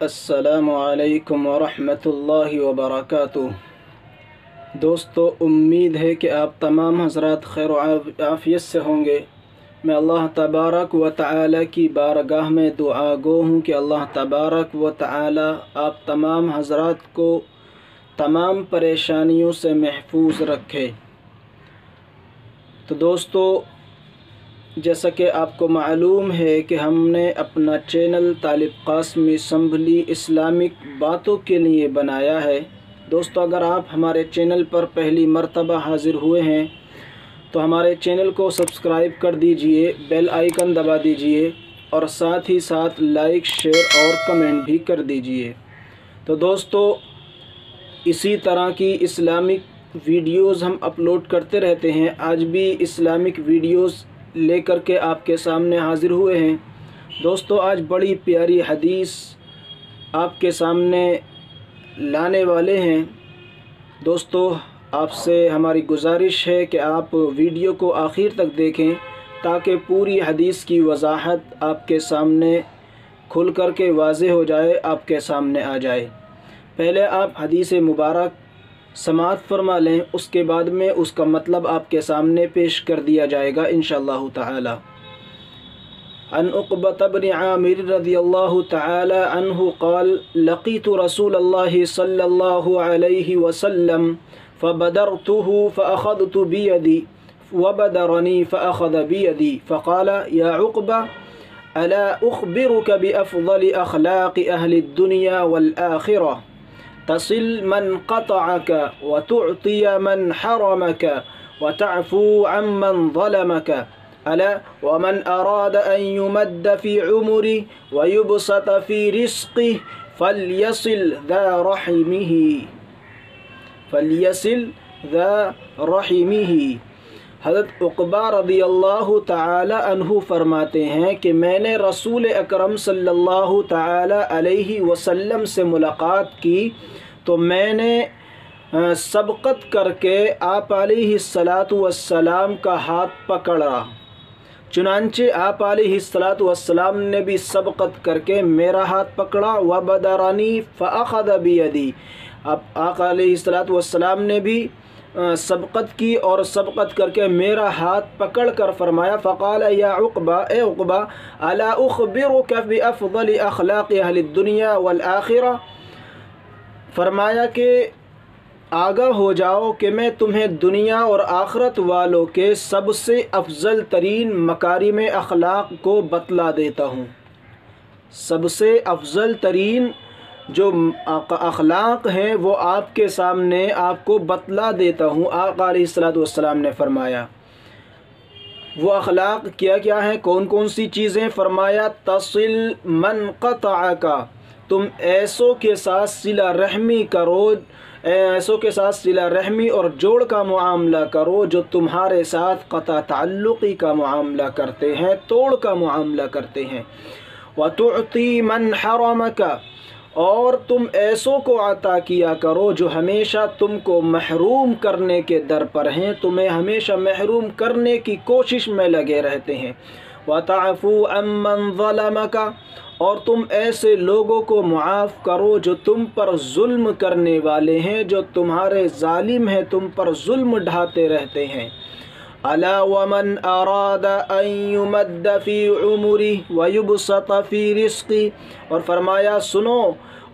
السلام علیکم ورحمۃ اللہ وبرکاتہ۔ دوستو، امید ہے کہ آپ تمام حضرات خیر و عافیت سے ہوں گے۔ میں اللہ تبارک و تعالی کی بارگاہ میں دعا گو ہوں کہ اللہ تبارک و تعالی آپ تمام حضرات کو تمام پریشانیوں سے محفوظ رکھے۔ تو دوستو، جیسا کہ آپ کو معلوم ہے کہ ہم نے اپنا چینل طالب قاسمی اسمبلی اسلامک باتوں کے لیے بنایا ہے۔ دوستو، اگر آپ ہمارے چینل پر پہلی مرتبہ حاضر ہوئے ہیں تو ہمارے چینل کو سبسکرائب کر دیجئے، بیل آئیکن دبا دیجئے اور ساتھ ہی ساتھ لائک، شیئر اور کمنٹ بھی کر دیجئے۔ تو دوستو، اسی طرح کی اسلامک ویڈیوز ہم اپلوڈ کرتے رہتے ہیں۔ آج بھی اسلامک ویڈیوز لے کر کے آپ کے سامنے حاضر ہوئے ہیں۔ دوستو، آج بڑی پیاری حدیث آپ کے سامنے لانے والے ہیں۔ دوستو، آپ سے ہماری گزارش ہے کہ آپ ویڈیو کو آخر تک دیکھیں تاکہ پوری حدیث کی وضاحت آپ کے سامنے کھل کر کے واضح ہو جائے، آپ کے سامنے آ جائے۔ پہلے آپ حدیث مبارک سماعت فرما لیں، اس کے بعد میں اس کا مطلب آپ کے سامنے پیش کر دیا جائے گا انشاءاللہ تعالی۔ عن عقبة بن عامر رضی اللہ تعالی عنہ قال لقيت رسول الله صلی اللہ علیہ وسلم فبدرته فأخذت بيدي وبدرني فأخذ بيدي فقال يا عقبة ألا أخبرك بأفضل أخلاق أهل الدنيا والآخرة تصل من قطعك وتعطي من حرمك وتعفو عمن ظلمك ألا ومن أراد أن يمد في عمره ويبسط في رزقه فليصل ذا رحمه۔ حضرت عقبہ رضی اللہ تعالی عنہ فرماتے ہیں کہ میں نے رسول اکرم صلی اللہ تعالی علیہ وسلم سے ملاقات کی تو میں نے سبقت کر کے آپ علیہ السلام کا ہاتھ پکڑا، چنانچہ آپ علیہ السلام نے بھی سبقت کر کے میرا ہاتھ پکڑا۔ وبدرنی فأخذ بیدی، اب آقا علیہ السلام نے بھی سبقت کی اور سبقت کر کے میرا ہاتھ پکڑ کر فرمایا فقال یا عقبہ، اے عقبہ، الا اخبرک بافضل اخلاق اہل الدنیا والآخرہ، فرمایا کہ آگاہ ہو جاؤ کہ میں تمہیں دنیا اور آخرت والوں کے سب سے افضل ترین مکارم اخلاق کو بتلا دیتا ہوں۔ سب سے افضل ترین جو اخلاق ہیں وہ آپ کے سامنے آپ کو بتلا دیتا ہوں۔ آقا علیہ السلام نے فرمایا وہ اخلاق کیا کیا ہیں، کون کون سی چیزیں؟ فرمایا تصل من قطعک، تم ایسوں کے ساتھ صلہ رحمی کرو، ایسوں کے ساتھ صلہ رحمی اور جوڑ کا معاملہ کرو جو تمہارے ساتھ قطع تعلقی کا معاملہ کرتے ہیں، توڑ کا معاملہ کرتے ہیں۔ وَتُعْطِي مَنْ حَرَمَكَ، اور تم ایسوں کو عطا کیا کرو جو ہمیشہ تم کو محروم کرنے کے در پر ہیں، تمہیں ہمیشہ محروم کرنے کی کوشش میں لگے رہتے ہیں۔ وَتَعْفُو عَمَّنْ ظَلَمَكَ، اور تم ایسے لوگوں کو معاف کرو جو تم پر ظلم کرنے والے ہیں، جو تمہارے ظالم ہیں، تم پر ظلم ڈھاتے رہتے ہیں۔ الا ومن اراد ان يمد في عمره ويبسط في رزقه، اور فرمایا سنو،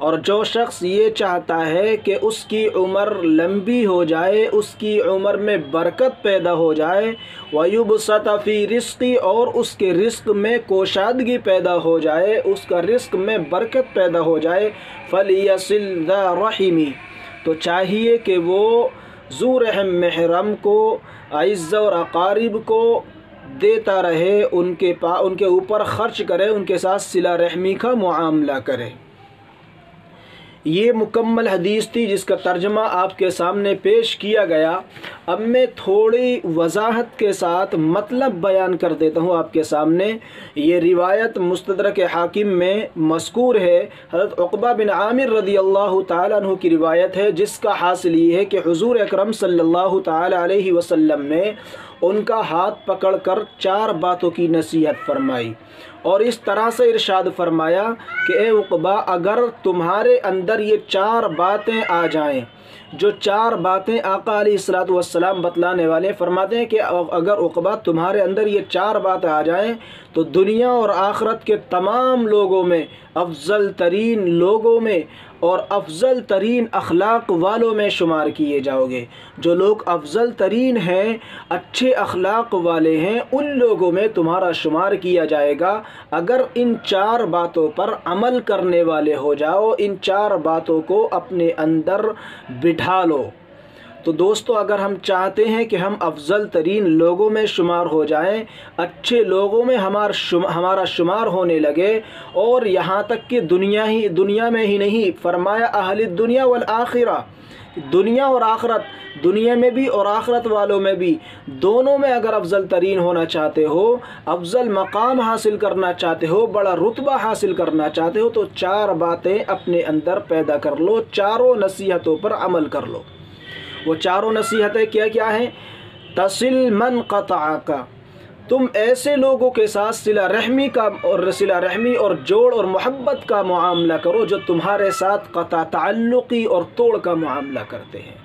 اور جو شخص یہ چاہتا ہے کہ اس کی عمر لمبی ہو جائے، اس کی عمر میں برکت پیدا ہو جائے، وَيُبْسَطَ فِي رِزْقِهِ، اور اس کے رزق میں کوشادگی پیدا ہو جائے، اس کا رزق میں برکت پیدا ہو جائے، فَلْيَصِلْ ذَا رَحِمِ، تو چاہیے کہ وہ ذو رحم محرم کو، اعزہ اور اقارب کو دیتا رہے، ان کے اوپر خرچ کرے، ان کے ساتھ صلہ رحمی کا معاملہ کرے۔ یہ مکمل حدیث تھی جس کا ترجمہ آپ کے سامنے پیش کیا گیا۔ اب میں تھوڑی وضاحت کے ساتھ مطلب بیان کر دیتا ہوں آپ کے سامنے۔ یہ روایت مستدرک حاکم میں مذکور ہے، حضرت عقبہ بن عامر رضی اللہ تعالیٰ عنہ کی روایت ہے، جس کا حاصل یہ ہے کہ حضور اکرم صلی اللہ تعالیٰ علیہ وسلم نے ان کا ہاتھ پکڑ کر 4 باتوں کی نصیحت فرمائی اور اس طرح سے ارشاد فرمایا کہ اے عقبہ، اگر تمہارے اندر یہ 4 باتیں آ جائیں، جو 4 باتیں آقا علیہ الصلوۃ والسلام بتلانے والے فرماتے ہیں کہ اگر عقبہ تمہارے اندر یہ 4 باتیں آ جائیں تو دنیا اور آخرت کے تمام لوگوں میں، افضل ترین لوگوں میں اور افضل ترین اخلاق والوں میں شمار کیے جاؤ گے۔ جو لوگ افضل ترین ہیں، اچھے اخلاق والے ہیں، ان لوگوں میں تمہارا شمار کیا جائے گا اگر ان 4 باتوں پر عمل کرنے والے ہو جاؤ، ان 4 باتوں کو اپنے اندر بٹھا لو۔ تو دوستو، اگر ہم چاہتے ہیں کہ ہم افضل ترین لوگوں میں شمار ہو جائیں، اچھے لوگوں میں ہمارا شمار ہونے لگے، اور یہاں تک کہ دنیا میں ہی نہیں، فرمایا اہل الدنیا والآخرہ، دنیا اور آخرت، دنیا میں بھی اور آخرت والوں میں بھی، دونوں میں اگر افضل ترین ہونا چاہتے ہو، افضل مقام حاصل کرنا چاہتے ہو، بڑا رتبہ حاصل کرنا چاہتے ہو، تو 4 باتیں اپنے اندر پیدا کر لو، 4 نصیحتوں پر عمل کر لو۔ وہ 4 نصیحتیں کیا ہیں؟ تصل من قطعک، تم ایسے لوگوں کے ساتھ صلہ رحمی اور جوڑ اور محبت کا معاملہ کرو جو تمہارے ساتھ قطع تعلقی اور توڑ کا معاملہ کرتے ہیں۔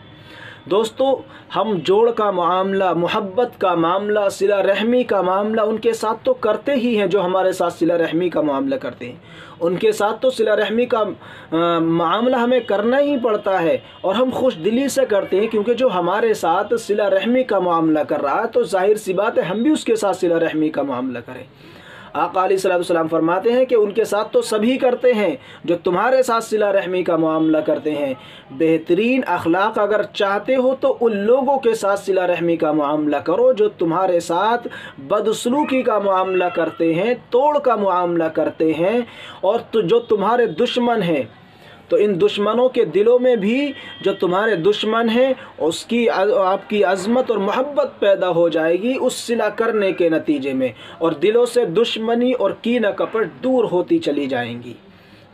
دوستو، ہم جوڑ کا معاملہ، محبت کا معاملہ، صلہ رحمی کا معاملہ ان کے ساتھ تو کرتے ہی ہیں جو ہمارے ساتھ صلہ رحمی کا معاملہ کرتے ہیں، ان کے ساتھ تو صلہ رحمی کا معاملہ ہمیں کرنا ہی پڑتا ہے، اور ہم خوش دلی سے کرتے ہیں، کیونکہ جو ہمارے ساتھ صلہ رحمی کا معاملہ کر رہا ہے تو ظاہر سی بات ہے ہم بھی اس کے ساتھ صلہ رحمی کا معاملہ کریں۔ آقا علیہ السلام فرماتے ہیں کہ ان کے ساتھ تو سبھی کرتے ہیں جو تمہارے ساتھ صلہ رحمی کا معاملہ کرتے ہیں۔ بہترین اخلاق اگر چاہتے ہو تو ان لوگوں کے ساتھ صلہ رحمی کا معاملہ کرو جو تمہارے ساتھ بدسلوکی کا معاملہ کرتے ہیں، توڑ کا معاملہ کرتے ہیں، اور جو تمہارے دشمن ہیں، تو ان دشمنوں کے دلوں میں بھی جو تمہارے دشمن ہیں اس کی آپ کی عظمت اور محبت پیدا ہو جائے گی اس صلہ کرنے کے نتیجے میں، اور دلوں سے دشمنی اور کینہ کپٹ دور ہوتی چلی جائیں گی۔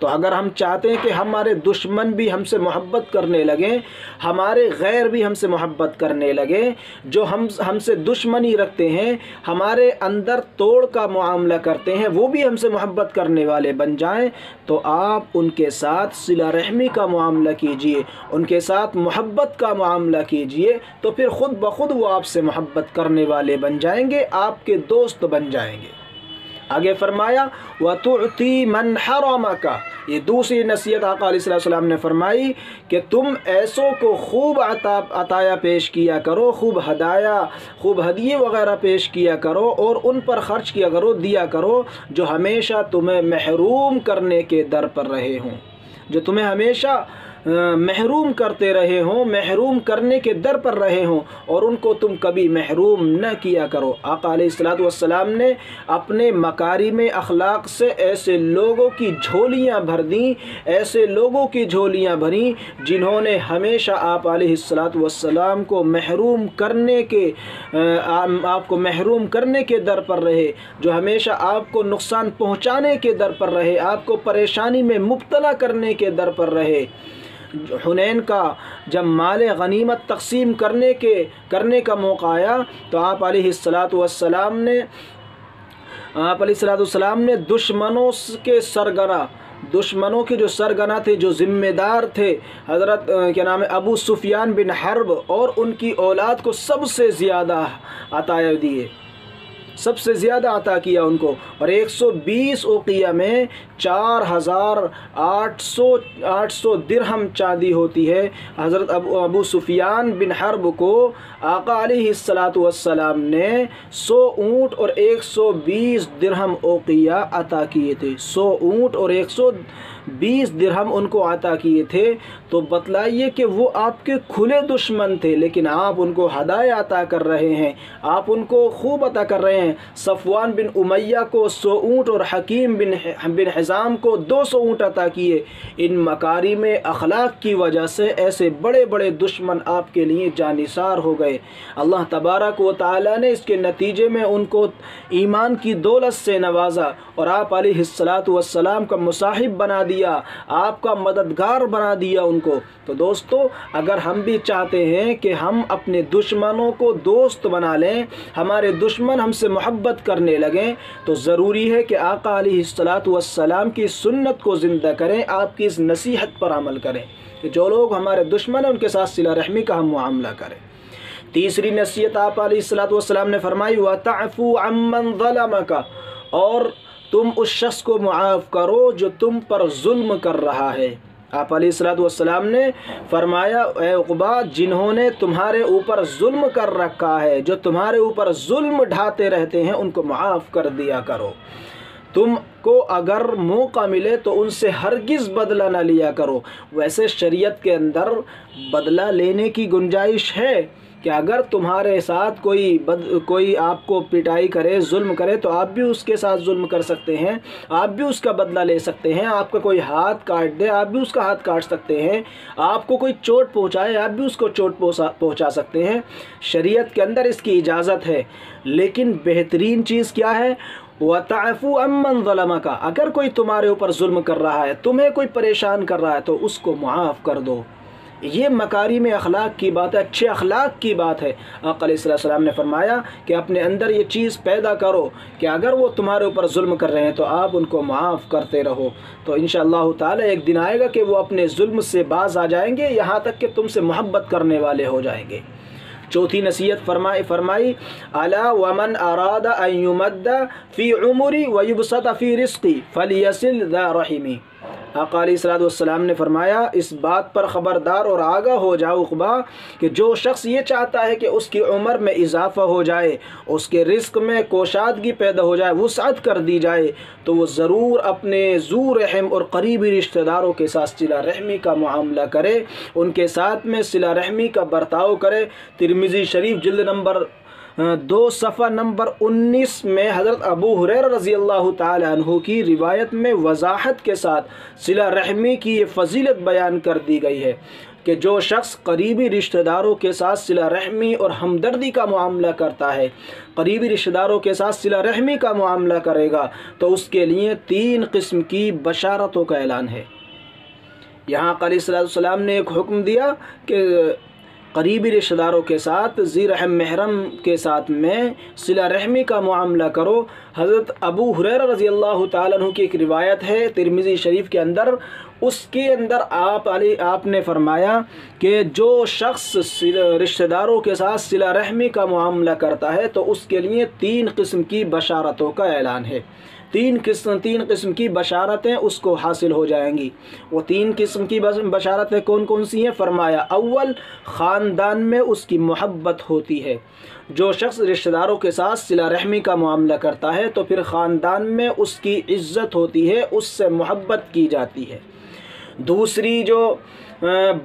تو اگر ہم چاہتے ہیں کہ ہمارے دشمن بھی ہم سے محبت کرنے لگیں، ہمارے غیر بھی ہم سے محبت کرنے لگیں، جو ہم سے دشمنی رکھتے ہیں، ہمارے اندر توڑ کا معاملہ کرتے ہیں، وہ بھی ہم سے محبت کرنے والے بن جائیں، تو آپ ان کے ساتھ صلہ رحمی کا معاملہ کیجئے، ان کے ساتھ محبت کا معاملہ کیجئے، تو پھر خود بخود وہ آپ سے محبت کرنے والے بن جائیں گے، آپ کے دوست بن جائیں گے۔ آگے فرمایا وَتُعْتِي مَنْ حَرَمَكَ، یہ دوسری نصیحت آقا علیہ السلام نے فرمائی کہ تم ایسوں کو خوب عطایا پیش کیا کرو، خوب ہدیے وغیرہ پیش کیا کرو، اور ان پر خرچ کیا کرو، دیا کرو جو ہمیشہ تمہیں محروم کرنے کے در پر رہے ہوں، جو تمہیں ہمیشہ محروم کرتے رہے ہوں، محروم کرنے کے در پر رہے ہوں، اور ان کو تم کبھی محروم نہ کیا کرو۔ آقا علیہ السلام نے اپنے مکارم اخلاق سے ایسے لوگوں کی جھولیاں بھر دیں، ایسے لوگوں کی جھولیاں بھریں جنہوں نے ہمیشہ آپ علیہ السلام کو محروم کرنے کے در پر رہے، جو ہمیشہ آپ کو نقصان پہنچانے کے در پر رہے، آپ کو پریشانی میں مبتلا کرنے کے در پر رہے۔ حنین کا جب مال غنیمت تقسیم کرنے کا موقع آیا تو آپ علیہ السلام نے دشمنوں کے جو سرگنا تھے، جو ذمہ دار تھے، حضرت ابو سفیان بن حرب اور ان کی اولاد کو سب سے زیادہ عطایا دیے، سب سے زیادہ عطا کیا ان کو، اور 120 اوقیہ میں 4800 درہم چاندی ہوتی ہے۔ حضرت ابو سفیان بن حرب کو آقا علیہ السلام نے 100 اونٹ اور 120 درہم اوقیہ عطا کیے تھے، 100 اونٹ اور 120 درہم ان کو عطا کیے تھے۔ تو بتلائیے کہ وہ آپ کے کھلے دشمن تھے، لیکن آپ ان کو ہدایہ عطا کر رہے ہیں، آپ ان کو خوب عطا کر رہے ہیں، ہیں صفوان بن امیہ کو 100 اونٹ اور حکیم بن حزام کو 200 اونٹ عطا کیے۔ ان مکارم اخلاق کی وجہ سے ایسے بڑے بڑے دشمن آپ کے لیے جانثار ہو گئے۔ اللہ تبارک و تعالی نے اس کے نتیجے میں ان کو ایمان کی دولت سے نوازا اور آپ علیہ السلام کا مصاحب بنا دیا، آپ کا مددگار بنا دیا ان کو۔ تو دوستو، اگر ہم بھی چاہتے ہیں کہ ہم اپنے دشمنوں کو دوست بنا لیں، ہمارے دشمن ہم سے محبت کرنے لگیں، تو ضروری ہے کہ آقا علیہ السلام کی سنت کو زندہ کریں، آپ کی اس نصیحت پر عمل کریں کہ جو لوگ ہمارے دشمن ہیں ان کے ساتھ صلہ رحمی کا ہم معاملہ کریں۔ تیسری نصیحت آپ علیہ السلام نے فرمائی وَتَعْفُوا عَمَّنْ ظَلَمَكَ، اور تم اس شخص کو معاف کرو جو تم پر ظلم کر رہا ہے۔ آپ علیہ السلام نے فرمایا اے عقبہ، جنہوں نے تمہارے اوپر ظلم کر رکھا ہے، جو تمہارے اوپر ظلم ڈھاتے رہتے ہیں، ان کو معاف کر دیا کرو۔ تم کو اگر موقع ملے تو ان سے ہرگز بدلہ نہ لیا کرو۔ ویسے شریعت کے اندر بدلہ لینے کی گنجائش ہے کہ اگر تمہارے ساتھ کوئی آپ کو پٹائی کرے، ظلم کرے، تو آپ بھی اس کے ساتھ ظلم کر سکتے ہیں، آپ بھی اس کا بدلہ لے سکتے ہیں۔ آپ کا کوئی ہاتھ کاٹ دے، آپ بھی اس کا ہاتھ کاٹ سکتے ہیں۔ آپ کو کوئی چوٹ پہنچائے، آپ بھی اس کو چوٹ پہنچا سکتے ہیں۔ شریعت کے اندر اس کی اجازت ہے، لیکن بہترین چیز کیا ہے؟ وَتَعْفُوا عَمَّنْ ظَلَمَكَ، اگر کوئی تمہارے اوپر ظلم کر رہا ہے، تمہیں کوئی پریشان کر رہا ہے، تو اس کو معاف کر دو۔ یہ مکارم اخلاق کی بات ہے، اچھے اخلاق کی بات ہے۔ آقا علیہ السلام نے فرمایا کہ اپنے اندر یہ چیز پیدا کرو کہ اگر وہ تمہارے اوپر ظلم کر رہے ہیں تو آپ ان کو معاف کرتے رہو، تو انشاءاللہ تعالی ایک دن آئے گا کہ وہ اپنے ظلم سے باز آ جائیں گے، یہاں تک کہ تم سے محبت کرنے والے ہو جائیں گے۔ چوتھی نصیحت فرمائی الا ومن اراد ان يمد في عمري ويبسط في رزقي فليصل ذا رحمي۔ آقا علیہ السلام نے فرمایا اس بات پر خبردار اور آگاہ ہو جاؤ عقبہ کہ جو شخص یہ چاہتا ہے کہ اس کی عمر میں اضافہ ہو جائے، اس کے رزق میں کوشادگی پیدا ہو جائے، وسعت کر دی جائے، تو وہ ضرور اپنے ذو رحم اور قریبی رشتہ داروں کے ساتھ صلہ رحمی کا معاملہ کرے، ان کے ساتھ میں صلہ رحمی کا برتاؤ کرے۔ ترمذی شریف جلد نمبر 2 صفحہ نمبر 19 میں حضرت ابو ہریرہ رضی اللہ تعالی عنہ کی روایت میں وضاحت کے ساتھ صلہ رحمی کی یہ فضیلت بیان کر دی گئی ہے کہ جو شخص قریبی رشتہ داروں کے ساتھ صلہ رحمی اور ہمدردی کا معاملہ کرتا ہے، قریبی رشتہ داروں کے ساتھ صلہ رحمی کا معاملہ کرے گا، تو اس کے لیے 3 قسم کی بشارتوں کا اعلان ہے۔ یہاں علیہ السلام نے ایک حکم دیا کہ قریبی رشتہ داروں کے ساتھ، ذی رحم محرم کے ساتھ میں صلہ رحمی کا معاملہ کرو۔ حضرت ابو ہریرہ رضی اللہ تعالیٰ عنہ کی ایک روایت ہے ترمذی شریف کے اندر، اس کے اندر آپ نے فرمایا کہ جو شخص رشتہ داروں کے ساتھ صلہ رحمی کا معاملہ کرتا ہے تو اس کے لیے 3 قسم کی بشارتوں کا اعلان ہے۔ 3 قسم کی بشارتیں اس کو حاصل ہو جائیں گی۔ وہ 3 قسم کی بشارتیں کون کون سی ہیں؟ فرمایا اول، خاندان میں اس کی محبت ہوتی ہے۔ جو شخص رشتہ داروں کے ساتھ صلہ رحمی کا معاملہ کرتا ہے تو پھر خاندان میں اس کی عزت ہوتی ہے، اس سے محبت کی جاتی ہے۔ دوسری جو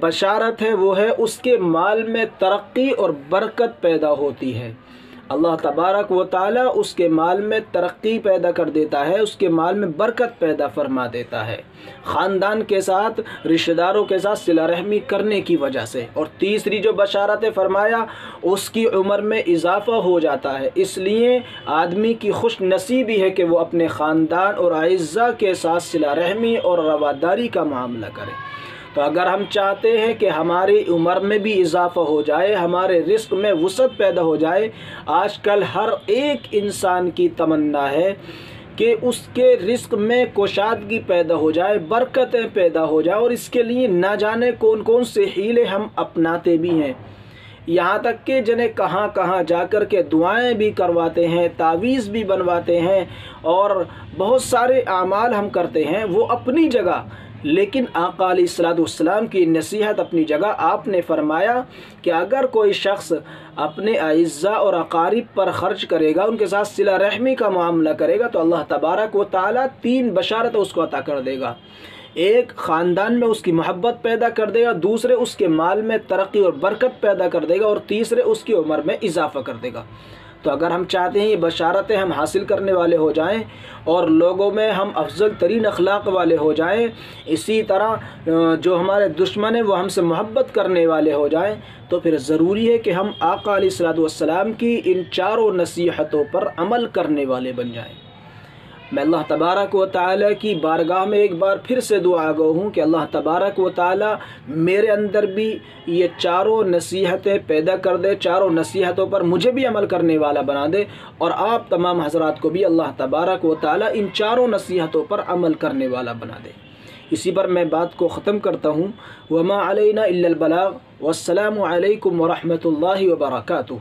بشارت ہے وہ ہے اس کے مال میں ترقی اور برکت پیدا ہوتی ہے۔ اللہ تبارک و تعالیٰ اس کے مال میں ترقی پیدا کر دیتا ہے، اس کے مال میں برکت پیدا فرما دیتا ہے، خاندان کے ساتھ رشتہ داروں کے ساتھ صلہ رحمی کرنے کی وجہ سے۔ اور تیسری جو بشارت فرمایا اس کی عمر میں اضافہ ہو جاتا ہے، اس لیے آدمی کی خوش نصیبی ہے کہ وہ اپنے خاندان اور اعزاء کے ساتھ صلہ رحمی اور رواداری کا معاملہ کرے۔ تو اگر ہم چاہتے ہیں کہ ہماری عمر میں بھی اضافہ ہو جائے، ہمارے رزق میں وسعت پیدا ہو جائے، آج کل ہر ایک انسان کی تمنا ہے کہ اس کے رزق میں کوشادگی پیدا ہو جائے، برکتیں پیدا ہو جائیں، اور اس کے لیے نہ جانے کون کون سے حیلے ہم اپناتے بھی ہیں، یہاں تک کہ جنہیں کہاں کہاں جا کر کے دعائیں بھی کرواتے ہیں، تعویذ بھی بنواتے ہیں، اور بہت سارے اعمال ہم کرتے ہیں، وہ اپنی جگہ۔ لیکن آقا علیہ السلام کی نصیحت اپنی جگہ، آپ نے فرمایا کہ اگر کوئی شخص اپنے اعزاء اور اقارب پر خرچ کرے گا، ان کے ساتھ صلہ رحمی کا معاملہ کرے گا، تو اللہ تبارک و تعالیٰ 3 بشارتیں اس کو عطا کر دے گا۔ ایک، خاندان میں اس کی محبت پیدا کر دے گا، دوسرے اس کے مال میں ترقی اور برکت پیدا کر دے گا، اور تیسرے اس کی عمر میں اضافہ کر دے گا۔ تو اگر ہم چاہتے ہیں یہ بشارتیں ہم حاصل کرنے والے ہو جائیں اور لوگوں میں ہم افضل ترین اخلاق والے ہو جائیں، اسی طرح جو ہمارے دشمن ہیں وہ ہم سے محبت کرنے والے ہو جائیں، تو پھر ضروری ہے کہ ہم آقا علیہ الصلوۃ والسلام کی ان چاروں نصیحتوں پر عمل کرنے والے بن جائیں۔ میں اللہ تبارک و تعالیٰ کی بارگاہ میں ایک بار پھر سے دعا گو ہوں کہ اللہ تبارک و تعالیٰ میرے اندر بھی یہ چاروں نصیحتیں پیدا کر دے، چاروں نصیحتوں پر مجھے بھی عمل کرنے والا بنا دے، اور آپ تمام حضرات کو بھی اللہ تبارک و تعالیٰ ان چاروں نصیحتوں پر عمل کرنے والا بنا دے۔ اسی پر میں بات کو ختم کرتا ہوں۔ وما علینا الا البلاغ، والسلام علیکم ورحمۃ اللہ وبرکاتہ۔